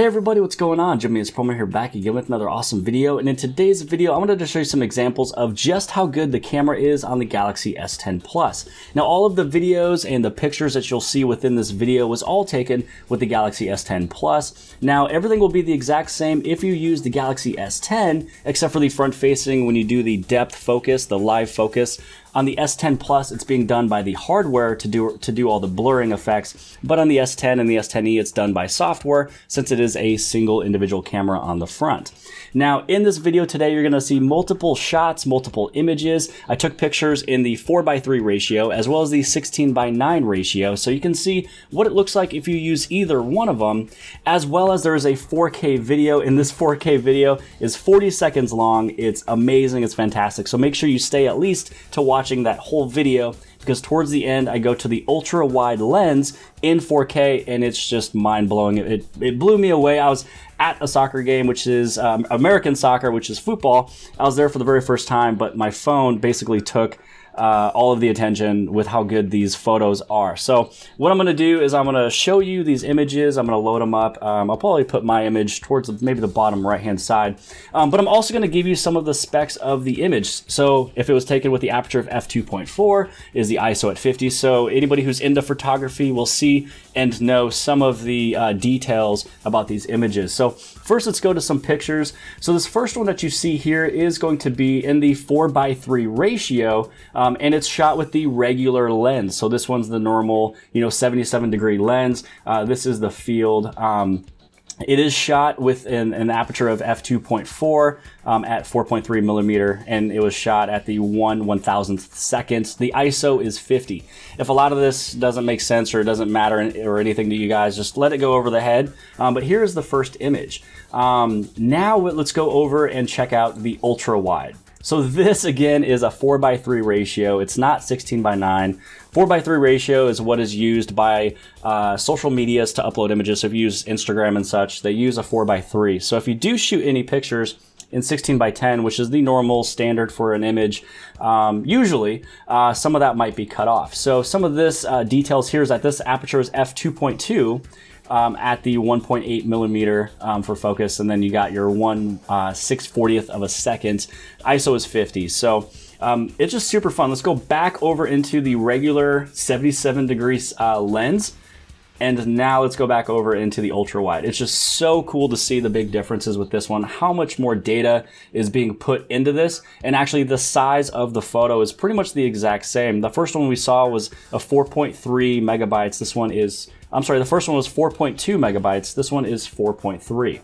Hey everybody, what's going on? Jimmyispromo here, back again with another awesome video. And in today's video, I wanted to show you some examples of just how good the camera is on the Galaxy S10 Plus. Now, all of the videos and the pictures that you'll see within this video was all taken with the Galaxy S10 Plus. Now, everything will be the exact same if you use the Galaxy S10, except for the front facing when you do the depth focus, the live focus. On the S10 Plus, it's being done by the hardware to do all the blurring effects, but on the S10 and the S10e, it's done by software since it is a single individual camera on the front. Now, in this video today, you're gonna see multiple shots, multiple images. I took pictures in the 4:3 ratio as well as the 16:9 ratio, so you can see what it looks like if you use either one of them, as well as there is a 4K video, and this 4K video is 40 seconds long. It's amazing, it's fantastic, so make sure you stay at least to watching that whole video, because towards the end I go to the ultra wide lens in 4K and it's just mind-blowing. It blew me away. I was at a soccer game, which is American soccer, which is football. I was there for the very first time, but my phone basically took all of the attention with how good these photos are. So what I'm going to do is I'm going to show you these images. I'm going to load them up. I'll probably put my image towards maybe the bottom right hand side, but I'm also going to give you some of the specs of the image. So if it was taken with the aperture of f2.4, is the ISO at 50. So anybody who's into photography will see and know some of the details about these images. So first, let's go to some pictures. So this first one that you see here is going to be in the 4:3 ratio, and it's shot with the regular lens. So this one's the normal, 77-degree lens. This is the field. It is shot with an aperture of f2.4 at 4.3 millimeter, and it was shot at the 1/1000th second. The ISO is 50. If a lot of this doesn't make sense or it doesn't matter or anything to you guys, just let it go over the head. But here's the first image. Now let's go over and check out the ultra wide. So this again is a 4:3 ratio. It's not 16:9. 4:3 ratio is what is used by social medias to upload images. So if you use Instagram and such, they use a 4:3. So if you do shoot any pictures in 16:10, which is the normal standard for an image, usually some of that might be cut off. So some of this details here is that this aperture is f2.2. At the 1.8 millimeter for focus, and then you got your 1/640th of a second. ISO is 50. So it's just super fun. Let's go back over into the regular 77 degrees lens. And now let's go back over into the ultra wide. It's just so cool to see the big differences with this one, how much more data is being put into this. And actually the size of the photo is pretty much the exact same. The first one we saw was a 4.3 megabytes. This one is, I'm sorry, the first one was 4.2 megabytes. This one is 4.3.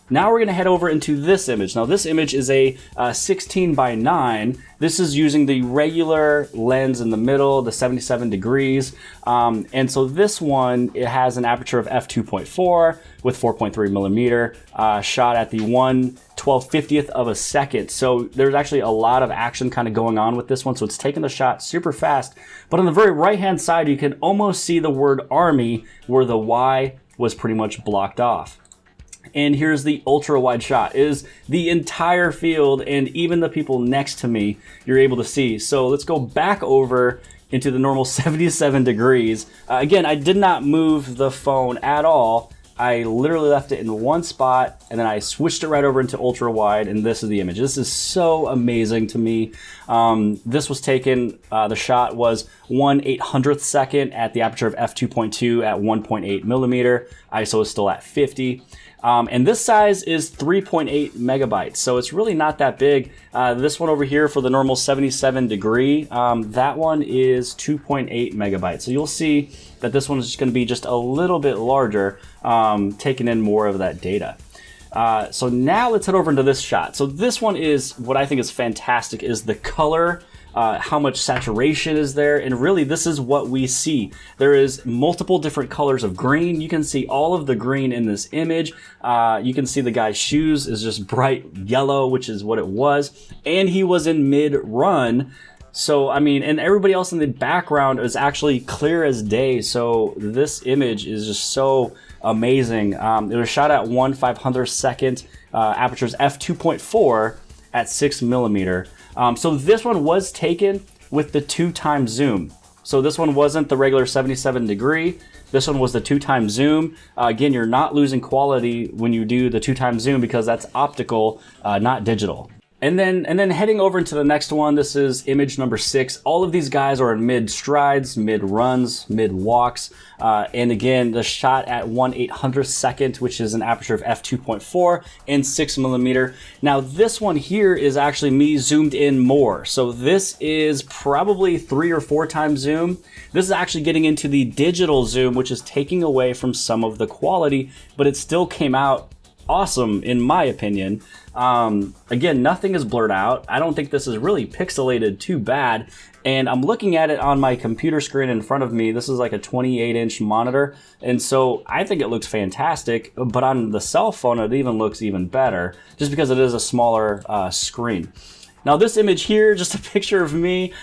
Now we're going to head over into this image. Now this image is a 16:9. This is using the regular lens in the middle, the 77 degrees. And so this one, it has an aperture of f2.4 with 4.3 millimeter, shot at the 1/1250th of a second. So there's actually a lot of action kind of going on with this one. So it's taking the shot super fast. But on the very right hand side, you can almost see the word Army where the Y was pretty much blocked off. And here's the ultra wide shot. It is the entire field and even the people next to me you're able to see. So let's go back over into the normal 77 degrees. Again, I did not move the phone at all. I literally left it in one spot and then I switched it right over into ultra wide, and this is the image. This is so amazing to me. This was taken, the shot was 1/800th second at the aperture of f2.2 at 1.8 millimeter. ISO is still at 50. And this size is 3.8 megabytes, so it's really not that big. This one over here for the normal 77 degree, that one is 2.8 megabytes. So you'll see that this one is just going to be just a little bit larger, taking in more of that data. So now let's head over into this shot. So this one is what I think is fantastic, is the color. How much saturation is there, and really this is what we see. There is multiple different colors of green. You can see all of the green in this image. You can see the guy's shoes is just bright yellow, which is what it was, and he was in mid-run. So I mean, and everybody else in the background is actually clear as day. So this image is just so amazing. It was shot at 1/500th second, apertures f2.4 at 6 millimeter. So this one was taken with the 2x zoom. So this one wasn't the regular 77 degree. This one was the 2x zoom. Again, you're not losing quality when you do the 2x zoom because that's optical, not digital. And then heading over into the next one, this is image number 6. All of these guys are in mid strides, mid runs, mid walks. And again, the shot at 1/800th, which is an aperture of f2.4 and 6mm. Now this one here is actually me zoomed in more. So this is probably 3 or 4 times zoom. This is actually getting into the digital zoom, which is taking away from some of the quality, but it still came out awesome in my opinion. Again, nothing is blurred out. I don't think this is really pixelated too bad. And I'm looking at it on my computer screen in front of me. This is like a 28-inch monitor. And so I think it looks fantastic, but on the cell phone, it even looks even better just because it is a smaller screen. Now this image here, just a picture of me.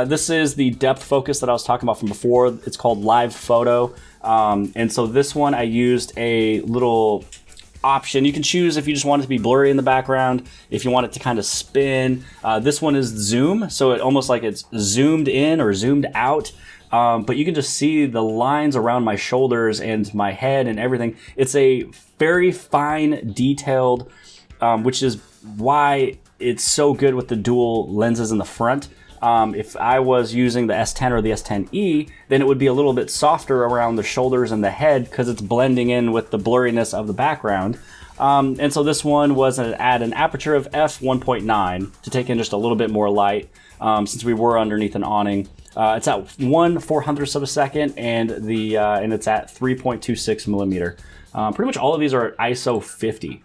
This is the depth focus that I was talking about from before. It's called Live Photo. And so this one I used a little option. You can choose if you just want it to be blurry in the background, if you want it to kind of spin. This one is zoom, so it almost like it's zoomed in or zoomed out. But you can just see the lines around my shoulders and my head and everything. It's a very fine detailed, which is why it's so good with the dual lenses in the front. If I was using the S10 or the S10e, then it would be a little bit softer around the shoulders and the head because it's blending in with the blurriness of the background. And so this one was at an aperture of f1.9 to take in just a little bit more light since we were underneath an awning. It's at 1/400th of a second and it's at 3.26mm. Pretty much all of these are at ISO 50.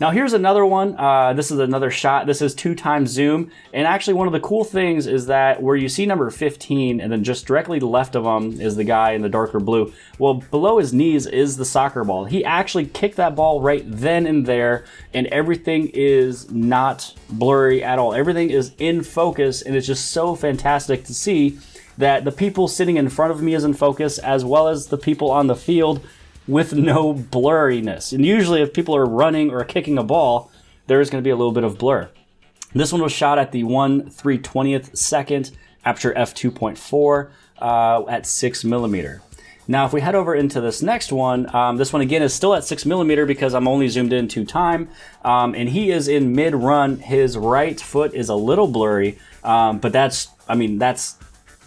Now here's another one. This is another shot. This is 2x zoom. And actually one of the cool things is that where you see number 15 and then just directly left of him is the guy in the darker blue. Well, below his knees is the soccer ball. He actually kicked that ball right then and there, and everything is not blurry at all. Everything is in focus, and it's just so fantastic to see that the people sitting in front of me is in focus as well as the people on the field with no blurriness. And usually if people are running or kicking a ball, there is going to be a little bit of blur. This one was shot at the 1/320th, aperture f2.4 at 6mm. Now if we head over into this next one, this one again is still at 6mm because I'm only zoomed in 2 times, and he is in mid-run. His right foot is a little blurry, but that's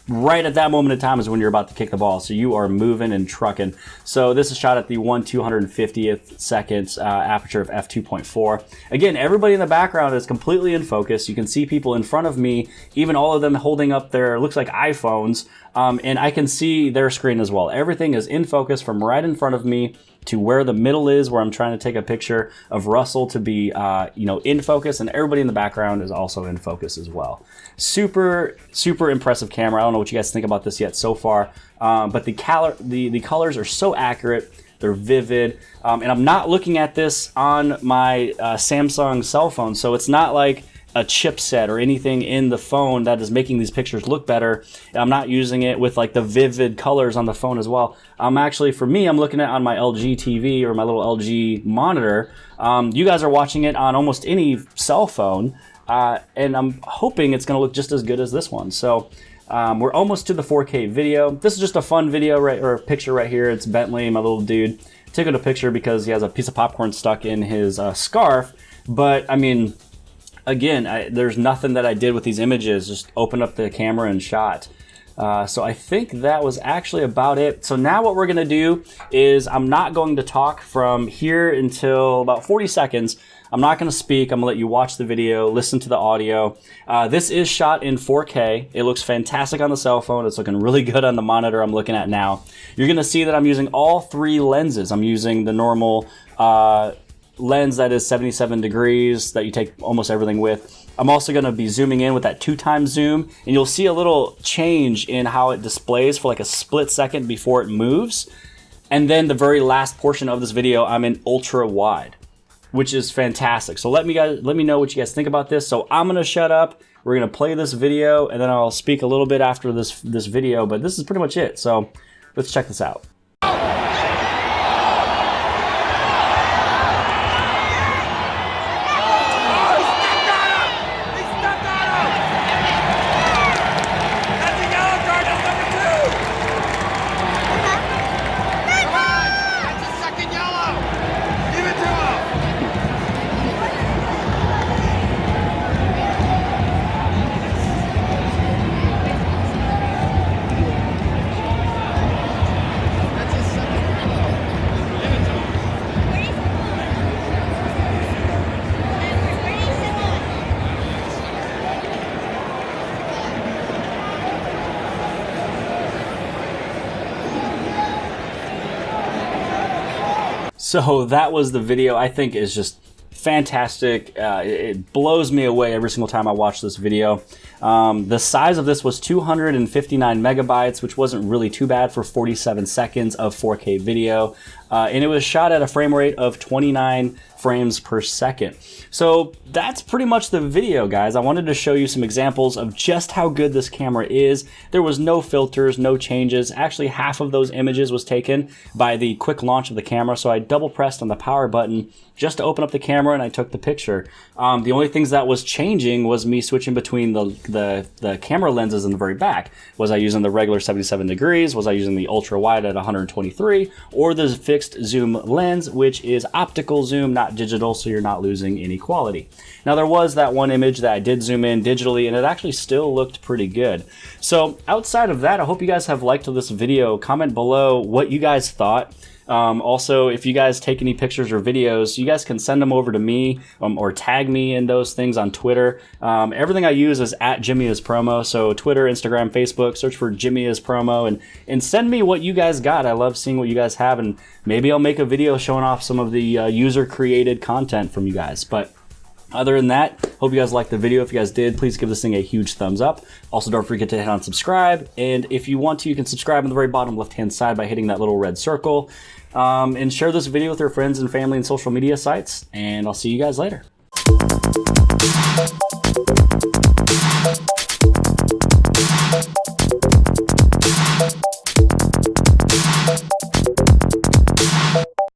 right at that moment in time is when you're about to kick the ball. So you are moving and trucking. So this is shot at the 1/250th, aperture of f2.4. Again, everybody in the background is completely in focus. You can see people in front of me, even all of them holding up their, looks like iPhones. And I can see their screen as well. Everything is in focus from right in front of me to where the middle is, where I'm trying to take a picture of Russell to be, in focus, and everybody in the background is also in focus as well. Super, super impressive camera. I don't know what you guys think about this yet so far, but the colors are so accurate. They're vivid, and I'm not looking at this on my Samsung cell phone, so it's not like a chipset or anything in the phone that is making these pictures look better. I'm not using it with like the vivid colors on the phone as well. I'm actually, for me, I'm looking at it on my LG TV or my little LG monitor. You guys are watching it on almost any cell phone, and I'm hoping it's gonna look just as good as this one. So we're almost to the 4K video. This is just a fun video, or a picture right here. It's Bentley, my little dude. Taking a picture because he has a piece of popcorn stuck in his scarf. But I mean, again, there's nothing that I did with these images, just opened up the camera and shot. So I think that was actually about it. So now what we're gonna do is I'm not going to talk from here until about 40 seconds. I'm not gonna speak, I'm gonna let you watch the video, listen to the audio. This is shot in 4K. It looks fantastic on the cell phone. It's looking really good on the monitor I'm looking at now. You're gonna see that I'm using all 3 lenses. I'm using the normal lens that is 77 degrees that you take almost everything with. I'm also going to be zooming in with that 2x zoom, and you'll see a little change in how it displays for like a split second before it moves. And then the very last portion of this video, I'm in ultra wide, which is fantastic. So let me know what you guys think about this. So I'm going to shut up. We're going to play this video, and then I'll speak a little bit after this video, but this is pretty much it. So let's check this out. That's a yellow card, that's number 2! So that was the video. I think is just fantastic. It blows me away every single time I watch this video. The size of this was 259 megabytes, which wasn't really too bad for 47 seconds of 4K video. And it was shot at a frame rate of 29 frames per second. So that's pretty much the video, guys. I wanted to show you some examples of just how good this camera is. There was no filters, no changes. Actually, half of those images was taken by the quick launch of the camera. So I double pressed on the power button just to open up the camera and I took the picture. The only things that was changing was me switching between the camera lenses in the very back. Was I using the regular 77 degrees? Was I using the ultra wide at 123? Or the fixed zoom lens, which is optical zoom, not digital, so you're not losing any quality. Now there was that one image that I did zoom in digitally and it actually still looked pretty good. So outside of that, I hope you guys have liked this video. Comment below what you guys thought. Also, if you guys take any pictures or videos, you guys can send them over to me or tag me in those things on Twitter. Everything I use is at jimmyispromo. So Twitter, Instagram, Facebook, search for jimmyispromo and send me what you guys got. I love seeing what you guys have, and maybe I'll make a video showing off some of the user created content from you guys. But other than that, hope you guys liked the video. If you guys did, please give this thing a huge thumbs up. Also, don't forget to hit on subscribe. And if you want to, you can subscribe on the very bottom left-hand side by hitting that little red circle. And share this video with your friends and family and social media sites. And I'll see you guys later.